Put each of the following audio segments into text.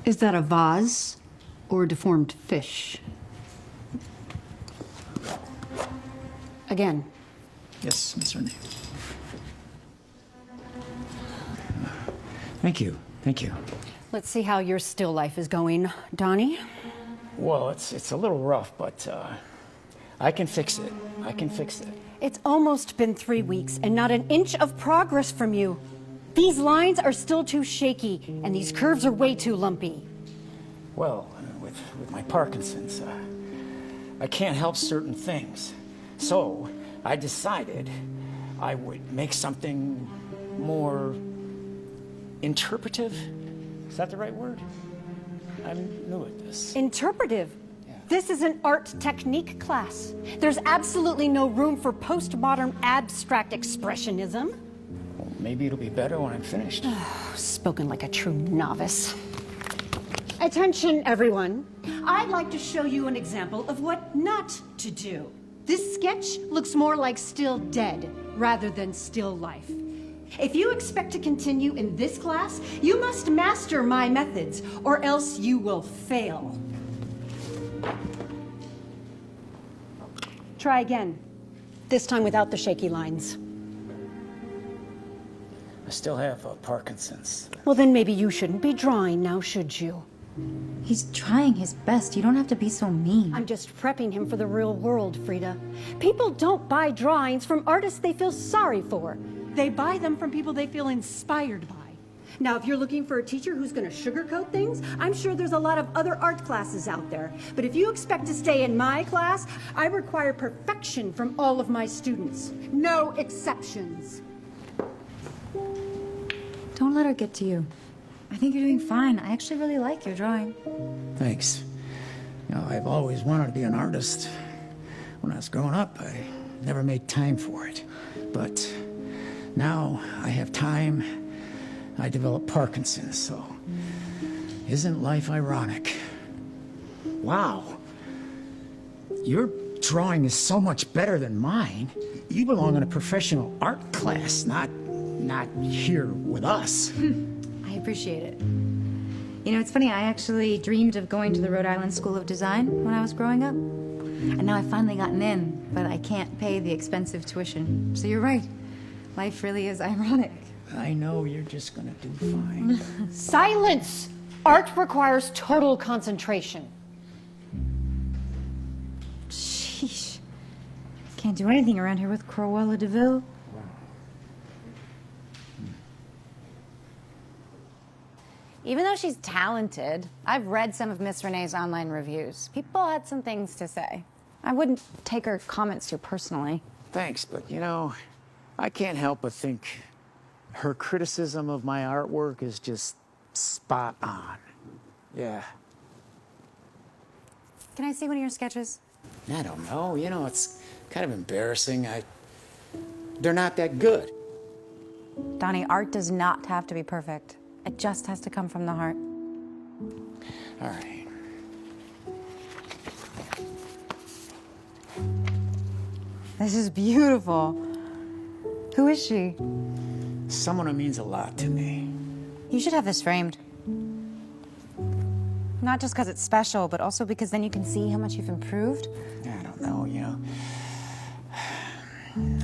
Is that a vase or a deformed fish? Again. Yes, Miss Renee. Thank you. Thank you. Let's see how your still life is going, Donnie. Well, it's a little rough, but I can fix it. I can fix it. It's almost been 3 weeks and not an inch of progress from you. These lines are still too shaky and these curves are way too lumpy. Well, with my Parkinson's, I can't help certain things. So I decided I would make something more interpretive. Is that the right word? I'm new at this. Interpretive? Yeah. This is an art technique class. There's absolutely no room for postmodern abstract expressionism. Well, maybe it'll be better when I'm finished. Spoken like a true novice. Attention, everyone. I'd like to show you an example of what not to do. This sketch looks more like still dead rather than still life. If you expect to continue in this class, you must master my methods, or else you will fail. Try again. This time without the shaky lines. I still have Parkinson's. Well, then maybe you shouldn't be drawing now, should you? He's trying his best. You don't have to be so mean. I'm just prepping him for the real world, Frida. People don't buy drawings from artists they feel sorry for. They buy them from people they feel inspired by. Now, if you're looking for a teacher who's going to sugarcoat things, I'm sure there's a lot of other art classes out there. But if you expect to stay in my class, I require perfection from all of my students. No exceptions. Don't let her get to you. I think you're doing fine. I actually really like your drawing. Thanks. You know, I've always wanted to be an artist. When I was growing up, I never made time for it. But now I have time. I developed Parkinson's, so isn't life ironic? Wow. Your drawing is so much better than mine. You belong in a professional art class, not here with us. I appreciate it. You know, it's funny, I actually dreamed of going to the Rhode Island School of Design when I was growing up. And now I've finally gotten in, but I can't pay the expensive tuition. So you're right. Life really is ironic. I know you're just gonna do fine. Silence! Art requires total concentration. Sheesh. Can't do anything around here with Cruella de Vil. Even though she's talented, I've read some of Miss Renee's online reviews. People had some things to say. I wouldn't take her comments too personally. Thanks, but you know, I can't help but think her criticism of my artwork is just spot on. Yeah. Can I see one of your sketches? I don't know, you know, it's kind of embarrassing. They're not that good. Donnie, art does not have to be perfect. It just has to come from the heart. All right. This is beautiful. Who is she? Someone who means a lot to me. You should have this framed. Not just because it's special, but also because then you can see how much you've improved. I don't know, you know.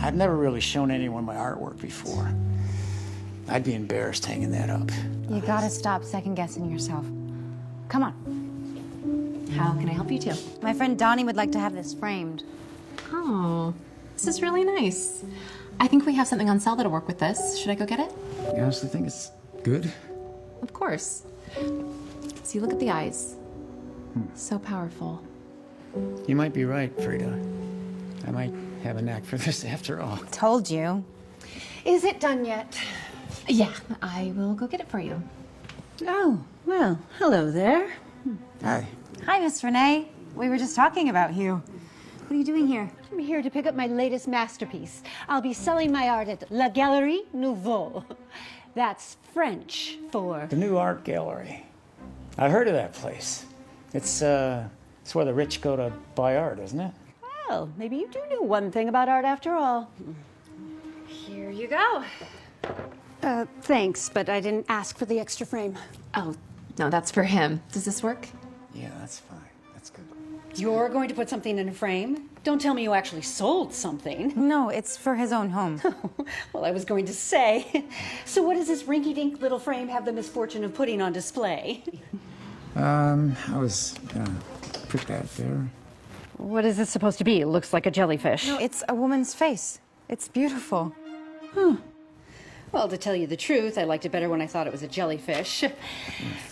I've never really shown anyone my artwork before. I'd be embarrassed hanging that up. You gotta stop second-guessing yourself. Come on. How can I help you, too? My friend Donnie would like to have this framed. Oh, this is really nice. I think we have something on sale that'll work with this. Should I go get it? You honestly think it's good? Of course. See, look at the eyes. So powerful. You might be right, Frida. I might have a knack for this after all. Told you. Is it done yet? Yeah, I will go get it for you. Oh, well, hello there. Hi. Hi, Miss Renee. We were just talking about you. What are you doing here? I'm here to pick up my latest masterpiece. I'll be selling my art at La Galerie Nouveau. That's French for... The new art gallery. I've heard of that place. It's where the rich go to buy art, isn't it? Well, maybe you do know one thing about art after all. Here you go. Thanks, but I didn't ask for the extra frame. Oh, No, that's for him. Does this work? Yeah, that's fine. That's good. You're going to put something in a frame? Don't tell me you actually sold something. No, it's for his own home. Well, I was going to say. So what does this rinky-dink little frame have the misfortune of putting on display? I was gonna put that there. What is this supposed to be? It looks like a jellyfish. No, it's a woman's face. It's beautiful. Well, to tell you the truth, I liked it better when I thought it was a jellyfish.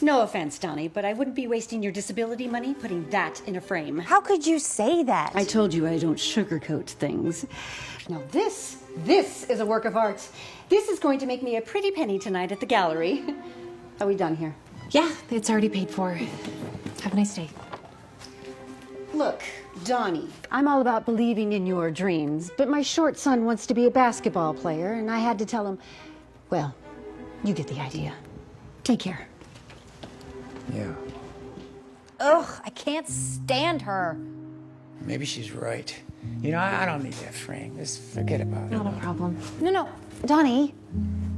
No offense, Donnie, but I wouldn't be wasting your disability money putting that in a frame. How could you say that? I told you I don't sugarcoat things. Now this is a work of art. This is going to make me a pretty penny tonight at the gallery. Are we done here? Yeah, it's already paid for. Have a nice day. Look, Donnie, I'm all about believing in your dreams, but my short son wants to be a basketball player, and I had to tell him, well, you get the idea. Take care. Yeah. Ugh, I can't stand her. Maybe she's right. You know, I don't need that frame. Just forget about it. Not a problem. No, Donnie,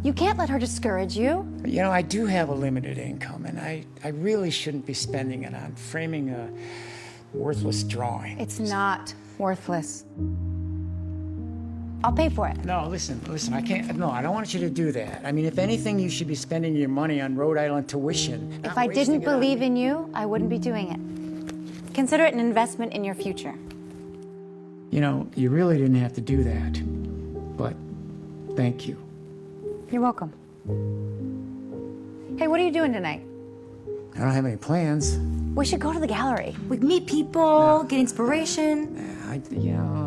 you can't let her discourage you. You know, I do have a limited income, and I really shouldn't be spending it on framing a worthless drawing. It's not worthless. I'll pay for it. No, listen, I can't, no, I don't want you to do that. I mean, if anything, you should be spending your money on Rhode Island tuition. If I didn't believe in you, I wouldn't be doing it. Consider it an investment in your future. You know, you really didn't have to do that, but thank you. You're welcome. Hey, what are you doing tonight? I don't have any plans. We should go to the gallery. We meet people, get inspiration.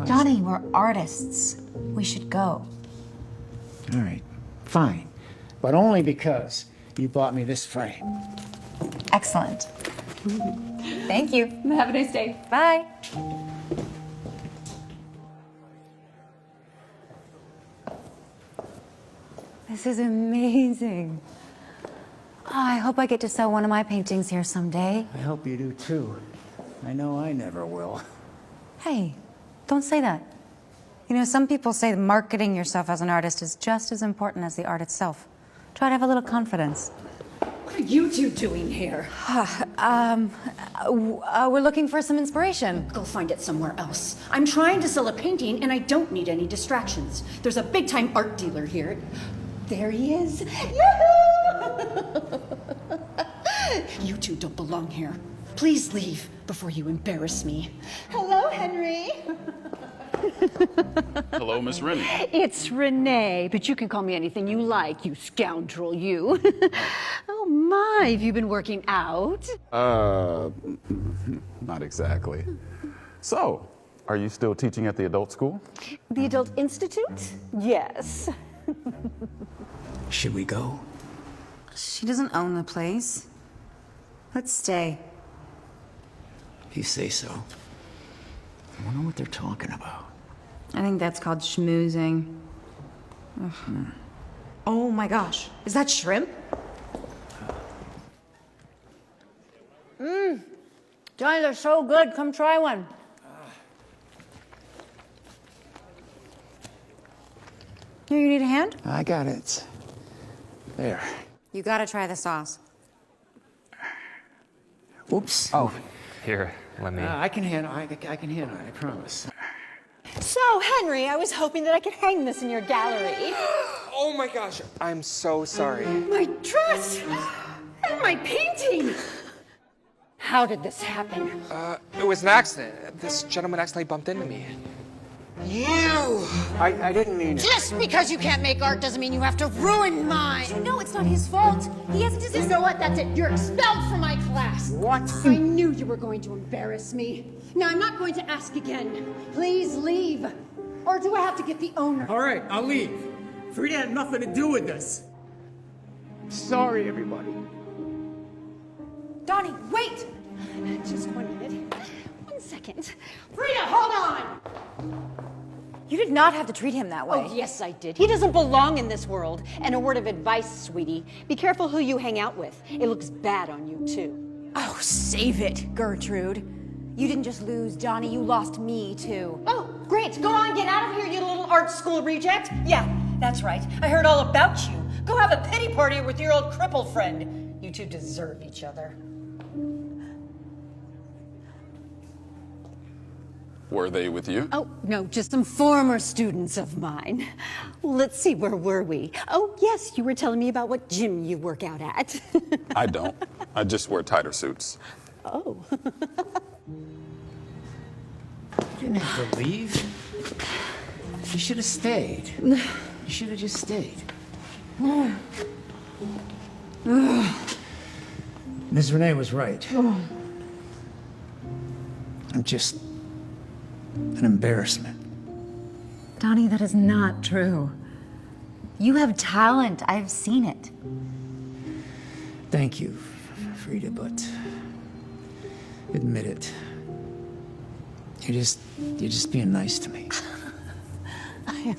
Johnny, we're artists. We should go. All right, fine, but only because you bought me this frame. Excellent. Thank you. Have a nice day. Bye. This is amazing. Oh, I hope I get to sell one of my paintings here someday. I hope you do too. I know I never will. Hey, don't say that. You know, some people say marketing yourself as an artist is just as important as the art itself. Try to have a little confidence. What are you two doing here? We're looking for some inspiration. Go find it somewhere else. I'm trying to sell a painting and I don't need any distractions. There's a big-time art dealer here. There he is. Yahoo! You two don't belong here. Please leave before you embarrass me. Hello, Henry. Hello, Miss Rennie. It's Renee, but you can call me anything you like, you scoundrel, you. Oh my, have you been working out? Not exactly. So, are you still teaching at the adult school? The Adult Institute? Yes. Should we go? She doesn't own the place. Let's stay. If you say so. I wonder what they're talking about. I think that's called schmoozing. Ugh. Oh my gosh, is that shrimp? Johnny, they're so good. Come try one. Here, you need a hand? I got it. There. You gotta try the sauce. Oops. Oh, here, let me. I can handle it, I promise. So, Henry, I was hoping that I could hang this in your gallery. Oh my gosh, I'm so sorry. My dress! And my painting! How did this happen? It was an accident. This gentleman accidentally bumped into me. You! I didn't mean it. Just because you can't make art doesn't mean you have to ruin mine! No, it's not his fault. He hasn't just. You know what? That's it. You're expelled from my class. What? I knew you were going to embarrass me. Now, I'm not going to ask again. Please leave. Or do I have to get the owner? All right, I'll leave. Frida had nothing to do with this. Sorry, everybody. Donnie, wait! Just 1 minute. 1 second. Frida, hold on! You did not have to treat him that way. Oh, yes, I did. He doesn't belong in this world. And a word of advice, sweetie. Be careful who you hang out with. It looks bad on you, too. Oh, save it, Gertrude. You didn't just lose Johnny, you lost me, too. Oh, great. Go on, get out of here, you little art school reject. Yeah, that's right. I heard all about you. Go have a pity party with your old cripple friend. You two deserve each other. Were they with you? Oh, no, just some former students of mine. Let's see, where were we? Oh, yes, you were telling me about what gym you work out at. I don't. I just wear tighter suits. Oh. You didn't have to leave. You should have stayed. You should have just stayed. Ms. Renee was right. I'm just an embarrassment. Donnie, that is not true. You have talent. I've seen it. Thank you, Frida, but admit it. You're just being nice to me. I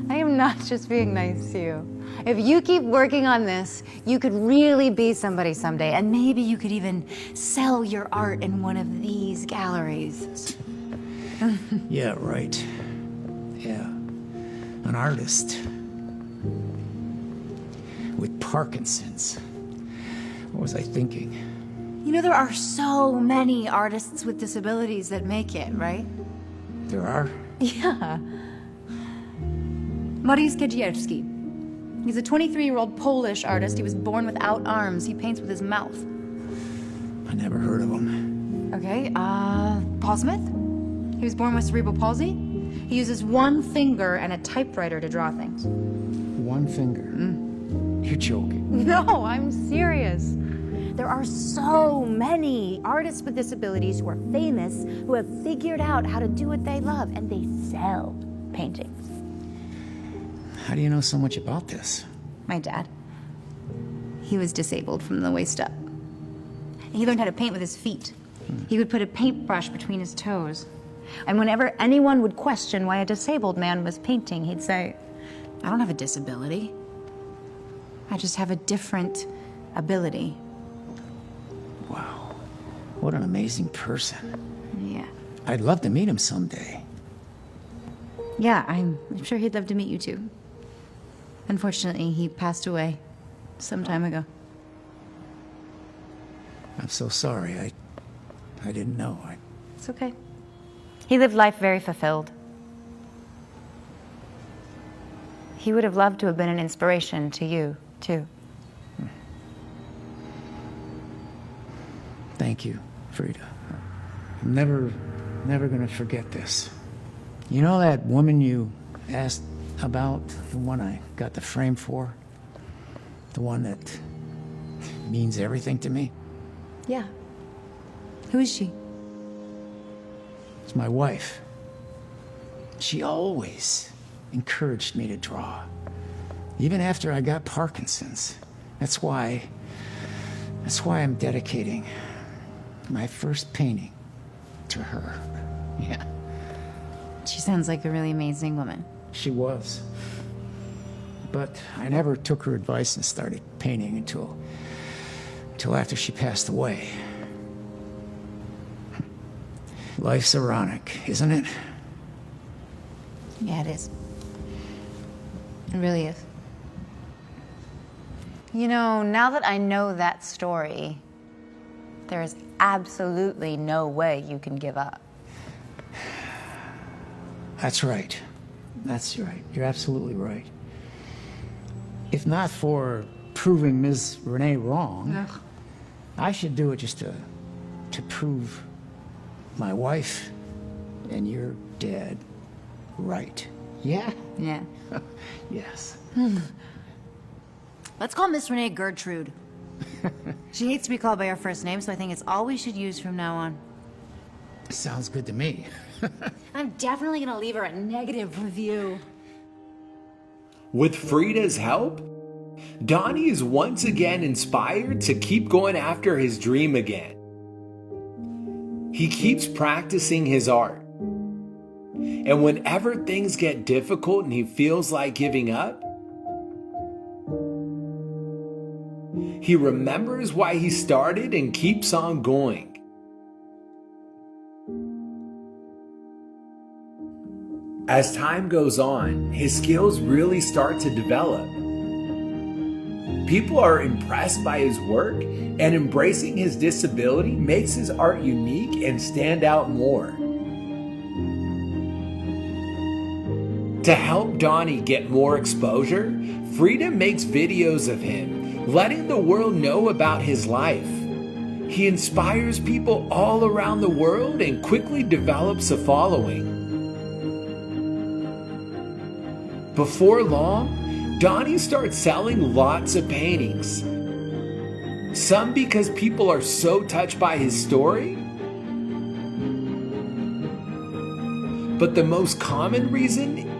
am not just being nice to you. If you keep working on this, you could really be somebody someday, and Maybe you could even sell your art in one of these galleries. Yeah, right. Yeah. An artist. With Parkinson's. What was I thinking? You know, there are so many artists with disabilities that make it, right? There are? Yeah. Mariusz Kajewski. He's a 23-year-old Polish artist. He was born without arms. He paints with his mouth. I never heard of him. Okay, Paul Smith? He was born with cerebral palsy. He uses one finger and a typewriter to draw things. One finger. You're joking. no, I'm serious. There are so many artists with disabilities who are famous, who have figured out how to do what they love, and they sell paintings. How do you know so much about this? My dad. He was disabled from the waist up. He learned how to paint with his feet. He would put a paintbrush between his toes. And whenever anyone would question why a disabled man was painting, he'd say, I don't have a disability. I just have a different ability. Wow. What an amazing person. Yeah. I'd love to meet him someday. Yeah, I'm sure he'd love to meet you too. Unfortunately, he passed away some time ago. I'm so sorry. I didn't know. It's okay. he lived life very fulfilled. He would have loved to have been an inspiration to you, too. Thank you, Frida. I'm never gonna forget this. You know that woman you asked about, the one I got the frame for? The one that means everything to me? Yeah. Who is she? It's my wife. She always encouraged me to draw, even after I got Parkinson's. That's why I'm dedicating my first painting to her. Yeah. She sounds like a really amazing woman. She was. But I never took her advice and started painting until after she passed away. Life's ironic, isn't it? Yeah, it is. It really is. You know, now that I know that story, there is absolutely no way you can give up. That's right. That's right. You're absolutely right. If not for proving Ms. Renee wrong, I should do it just to prove my wife and your dad right. Yeah? Yeah. Yes. Let's call Miss Renee Gertrude. She hates to be called by her first name, so I think it's all we should use from now on. Sounds good to me. I'm definitely gonna leave her a negative review. With Frida's help, Donnie is once again inspired to keep going after his dream again. He keeps practicing his art. And whenever things get difficult and he feels like giving up, he remembers why he started and keeps on going. As time goes on, his skills really start to develop. People are impressed by his work, and embracing his disability makes his art unique and stand out more. To help Donnie get more exposure, Frida makes videos of him, letting the world know about his life. He inspires people all around the world and quickly develops a following. Before long, Donnie starts selling lots of paintings. Some because people are so touched by his story, but the most common reason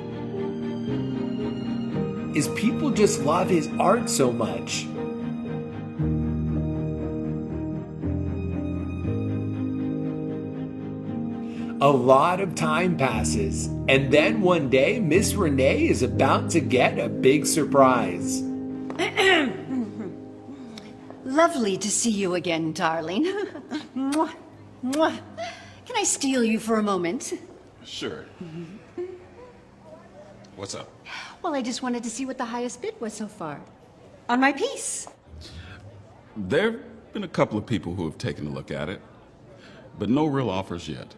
is people just love his art so much. A lot of time passes, and then one day, Miss Renee is about to get a big surprise. Lovely to see you again, darling. Mwah, mwah. Can I steal you for a moment? Sure. What's up? Well, I just wanted to see what the highest bid was so far. On my piece. There have been a couple of people who have taken a look at it, but no real offers yet.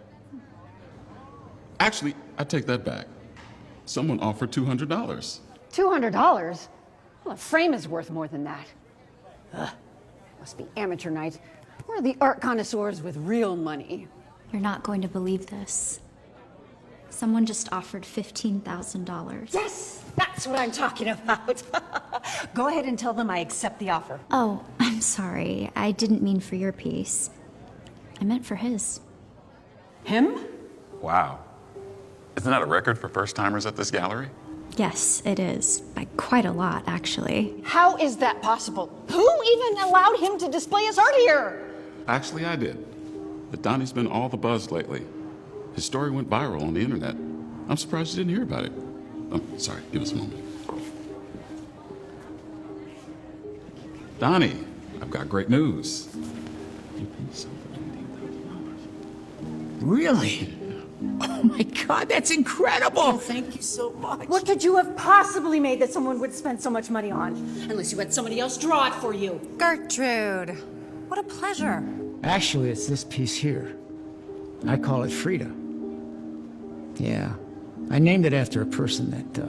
Actually, I take that back. Someone offered $200. $200? Well, a frame is worth more than that. Ugh. Must be amateur night. Where are the art connoisseurs with real money? You're not going to believe this. Someone just offered $15,000. Yes, that's what I'm talking about. Go ahead and tell them I accept the offer. Oh, I'm sorry. I didn't mean for your piece. I meant for his. Him? Wow. Isn't that a record for first-timers at this gallery? Yes, it is. By quite a lot, actually. How is that possible? Who even allowed him to display his art here? Actually, I did. But Donnie's been all the buzz lately. His story went viral on the internet. I'm surprised you didn't hear about it. Oh, sorry, give us a moment. Donnie, I've got great news. Really? Oh my God, that's incredible! Thank you so much. What could you have possibly made that someone would spend so much money on? Unless you had somebody else draw it for you. Gertrude, what a pleasure. Actually, it's this piece here. I call it Frida. Yeah, I named it after a person that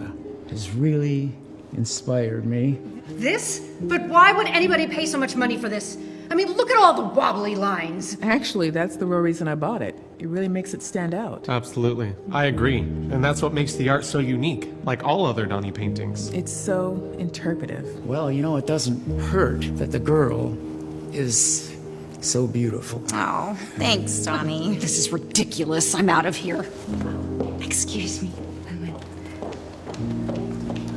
has really inspired me. This? But why would anybody pay so much money for this? I mean, look at all the wobbly lines. Actually, that's the real reason I bought it. It really makes it stand out. Absolutely. I agree. And that's what makes the art so unique, like all other Donnie paintings. It's so interpretive. Well, you know, it doesn't hurt that the girl is so beautiful. Oh, thanks, Donnie. This is ridiculous. I'm out of here. Excuse me.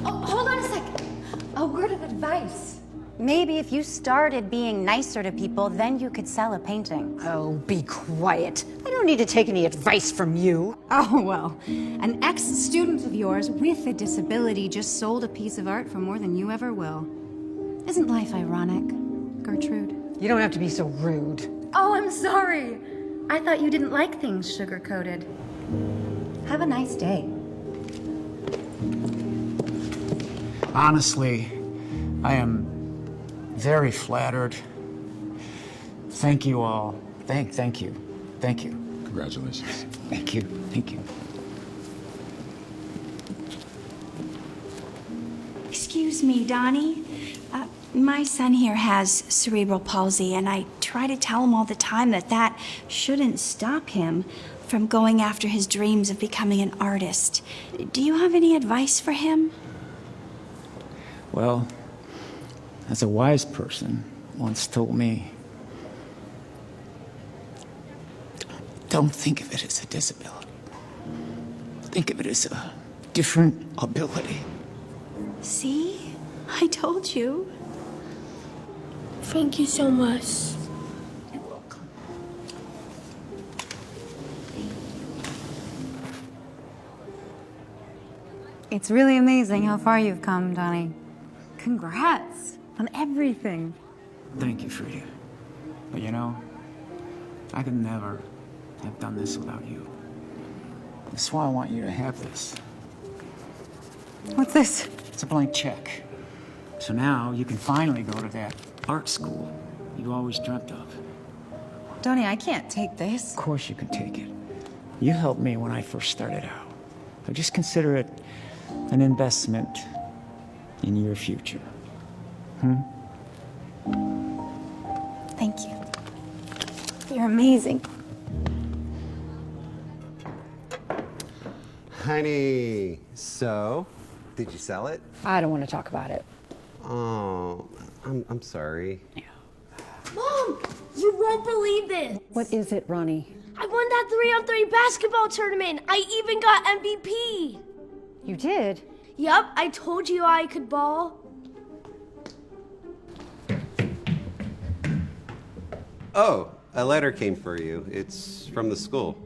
Oh, hold on a sec. A word of advice. Maybe if you started being nicer to people, then you could sell a painting. Oh, be quiet. I don't need to take any advice from you. Oh, well, an ex-student of yours with a disability just sold a piece of art for more than you ever will. Isn't life ironic, Gertrude? You don't have to be so rude. Oh, I'm sorry. I thought you didn't like things sugar-coated. Have a nice day. Honestly, I am very flattered. Thank you all. Thank you. Thank you. Congratulations. Thank you. Thank you. Excuse me, Donnie. My son here has cerebral palsy, and I try to tell him all the time that that shouldn't stop him from going after his dreams of becoming an artist. Do you have any advice for him? Well, as a wise person once told me, don't think of it as a disability. Think of it as a different ability. See? I told you. Thank you so much. You're welcome. It's really amazing how far you've come, Donnie. Congrats on everything. Thank you, Frida. But you know, I could never have done this without you. That's why I want you to have this. What's this? It's a blank check. So now you can finally go to that art school you always dreamt of. Donnie, I can't take this. Of course you can take it. You helped me when I first started out. So just consider it an investment in your future. Thank you. You're amazing. Honey, so, did you sell it? I don't want to talk about it. Oh, I'm sorry. Mom, you won't believe this. What is it, Ronnie? I won that 3-on-3 basketball tournament. I even got MVP. You did? Yup, I told you I could ball. Oh, a letter came for you. It's from the school.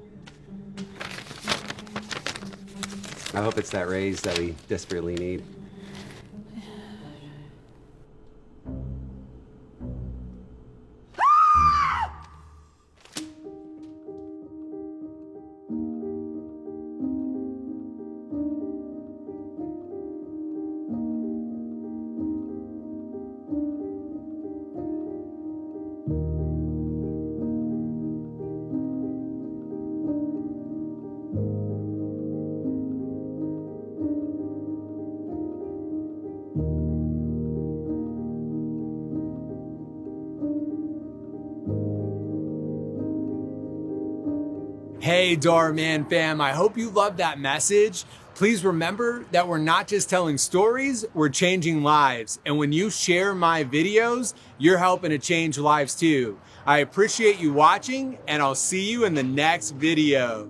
I hope it's that raise that we desperately need. Hey, Doorman fam, I hope you loved that message. Please remember that we're not just telling stories, we're changing lives. And when you share my videos, you're helping to change lives too. I appreciate you watching, and I'll see you in the next video.